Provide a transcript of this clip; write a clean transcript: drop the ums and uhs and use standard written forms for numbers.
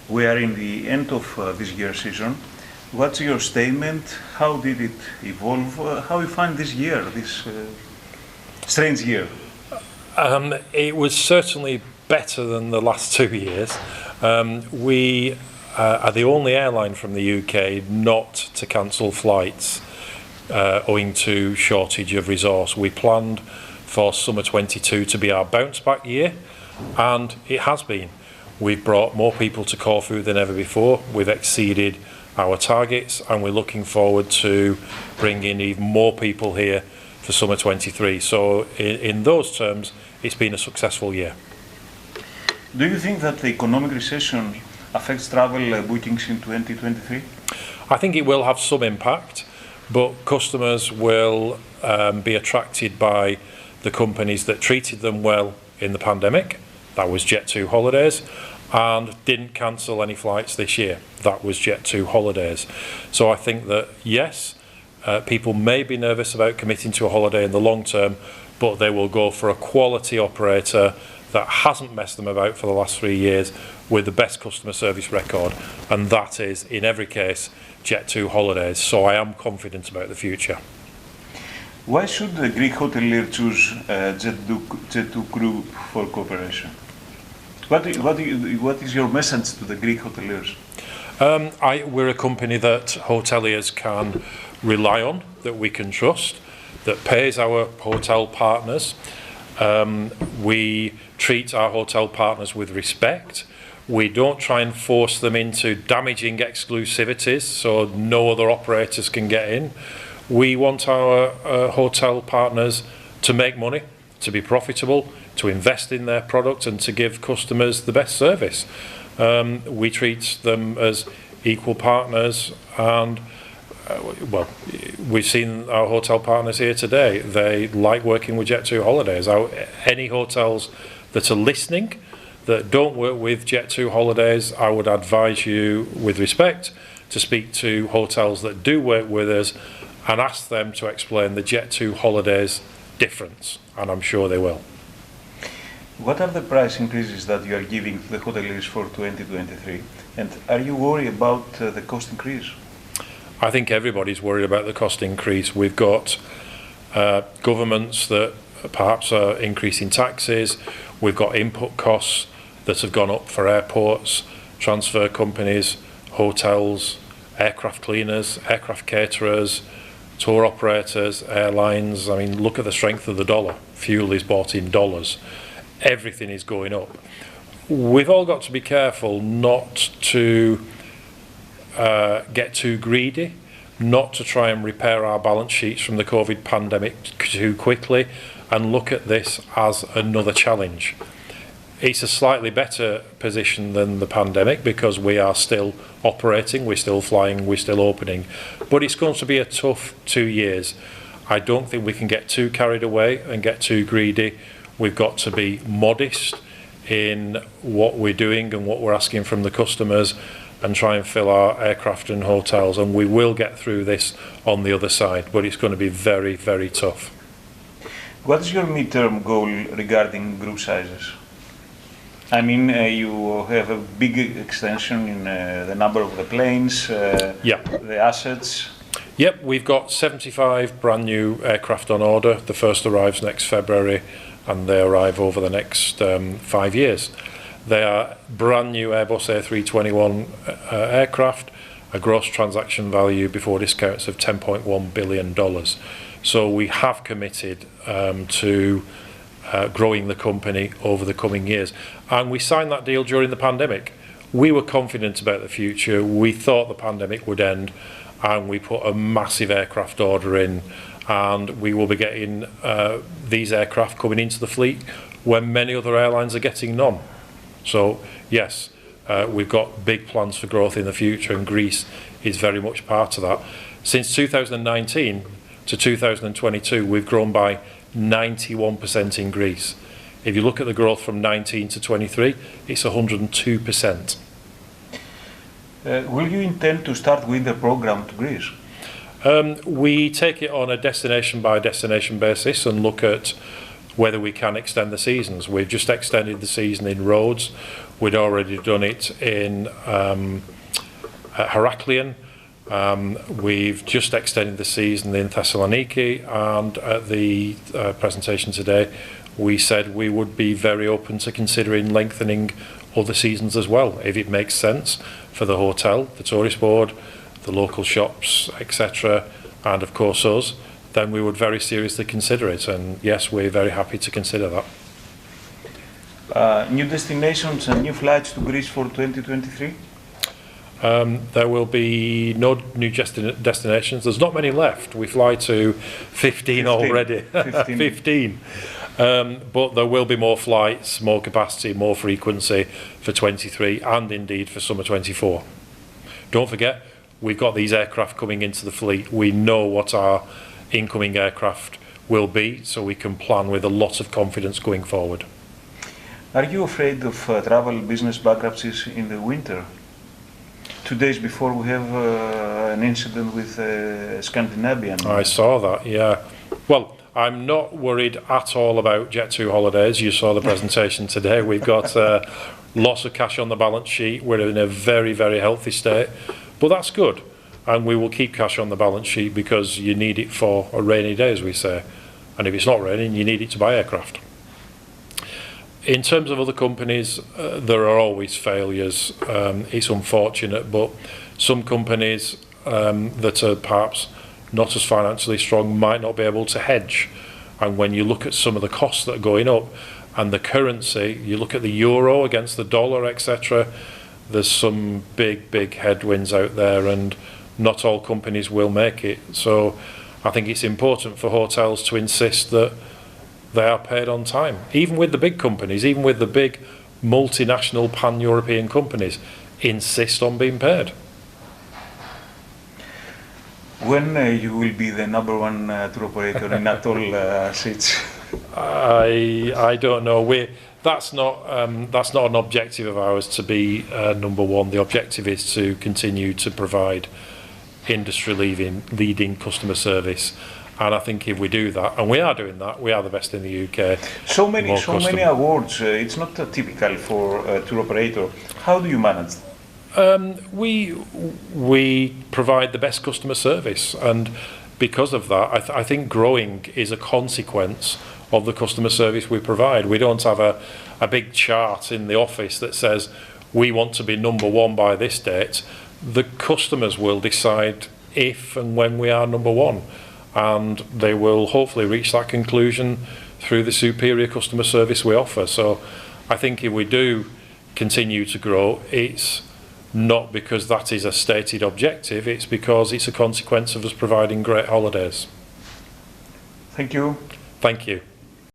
We are in the end of this year's season. What's your statement? How did it evolve? How you find this year, this strange year? It was certainly better than the last 2 years. We are the only airline from the UK not to cancel flights owing to shortage of resource. We planned for summer 22 to be our bounce back year, and it has been. We've brought more people to Corfu than ever before. We've exceeded our targets, and we're looking forward to bringing even more people here for summer 23. So in those terms, it's been a successful year. Do you think that the economic recession affects travel bookings in 2023? I think it will have some impact, but customers will be attracted by the companies that treated them well in the pandemic. That was Jet2 Holidays, and didn't cancel any flights this year. That was Jet2 Holidays. So I think that yes, people may be nervous about committing to a holiday in the long term, but they will go for a quality operator that hasn't messed them about for the last 3 years with the best customer service record, and that is in every case Jet2 Holidays. So I am confident about the future. Why should the Greek hotelier choose Jet2 Group for cooperation? What is your message to the Greek hoteliers? We're a company that hoteliers can rely on, that we can trust, that pays our hotel partners. We treat our hotel partners with respect. We don't try and force them into damaging exclusivities so no other operators can get in. We want our hotel partners to make money, to be profitable, to invest in their product and to give customers the best service. We treat them as equal partners, and well, we've seen our hotel partners here today. They like working with Jet2 Holidays. Any hotels that are listening that don't work with Jet2 Holidays, I would advise you with respect to speak to hotels that do work with us and ask them to explain the Jet2 Holidays difference, and I'm sure they will. What are the price increases that you are giving to the hoteliers for 2023, and are you worried about the cost increase? I think everybody's worried about the cost increase. We've got governments that perhaps are increasing taxes. We've got input costs that have gone up for airports, transfer companies, hotels, aircraft cleaners, aircraft caterers, tour operators, airlines. I mean, look at the strength of the dollar. Fuel is bought in dollars. Everything is going up. We've all got to be careful not to get too greedy, not to try and repair our balance sheets from the COVID pandemic too quickly, and look at this as another challenge. It's a slightly better position than the pandemic because we are still operating, we're still flying, we're still opening, but it's going to be a tough 2 years. I don't think we can get too carried away and get too greedy. We've got to be modest in what we're doing and what we're asking from the customers, and try and fill our aircraft and hotels, and we will get through this on the other side, but it's going to be very, very tough. What is your midterm goal regarding group sizes? I mean, you have a big extension in the number of the planes, the assets. Yep, we've got 75 brand new aircraft on order. The first arrives next February, and they arrive over the next 5 years. They are brand new Airbus A321 aircraft, a gross transaction value before discounts of $10.1 billion. So we have committed to growing the company over the coming years. And we signed that deal during the pandemic. We were confident about the future. We thought the pandemic would end, and we put a massive aircraft order in, and we will be getting these aircraft coming into the fleet when many other airlines are getting none. So yes, we've got big plans for growth in the future, and Greece is very much part of that. Since 2019 to 2022, we've grown by 91% in Greece. If you look at the growth from 19 to 23, it's 102%. Will you intend to start with the program to Greece? We take it on a destination by destination basis and look at whether we can extend the seasons. We've just extended the season in Rhodes. We'd already done it in Heraklion. We've just extended the season in Thessaloniki, and at the presentation today we said we would be very open to considering lengthening other seasons as well, if it makes sense for the hotel, the tourist board, the local shops, etc., and of course us, then we would very seriously consider it, and yes, we're very happy to consider that. New destinations and new flights to Greece for 2023? There will be no new destinations. There's not many left. We fly to 15 already. 15. But there will be more flights, more capacity, more frequency for 23 and indeed for summer 24. Don't forget, we've got these aircraft coming into the fleet. We know what our incoming aircraft will be, so we can plan with a lot of confidence going forward. Are you afraid of travel business bankruptcies in the winter? 2 days before we have an incident with Scandinavian. I saw that, yeah. Well, I'm not worried at all about Jet2 Holidays. You saw the presentation today. We've got lots of cash on the balance sheet. We're in a very, very healthy state. But that's good. And we will keep cash on the balance sheet because you need it for a rainy day, as we say. And if it's not raining, you need it to buy aircraft. In terms of other companies, there are always failures. It's unfortunate, but some companies that are perhaps not as financially strong might not be able to hedge. And when you look at some of the costs that are going up and the currency, you look at the euro against the dollar, etc., there's some big, big headwinds out there, and not all companies will make it. So I think it's important for hotels to insist that they are paid on time. Even with the big companies, even with the big multinational pan-European companies, insist on being paid. When you will be the #1 tour operator in all seats? I don't know. That's not an objective of ours to be #1. The objective is to continue to provide industry-leading customer service. And I think if we do that, and we are doing that, we are the best in the UK. So many awards. It's not typical for a tour operator. How do you manage? We provide the best customer service, and because of that, I think growing is a consequence of the customer service we provide. We don't have a big chart in the office that says we want to be #1 by this date. The customers will decide if and when we are #1. And they will hopefully reach that conclusion through the superior customer service we offer. So I think if we do continue to grow, it's not because that is a stated objective, it's because it's a consequence of us providing great holidays. Thank you. Thank you.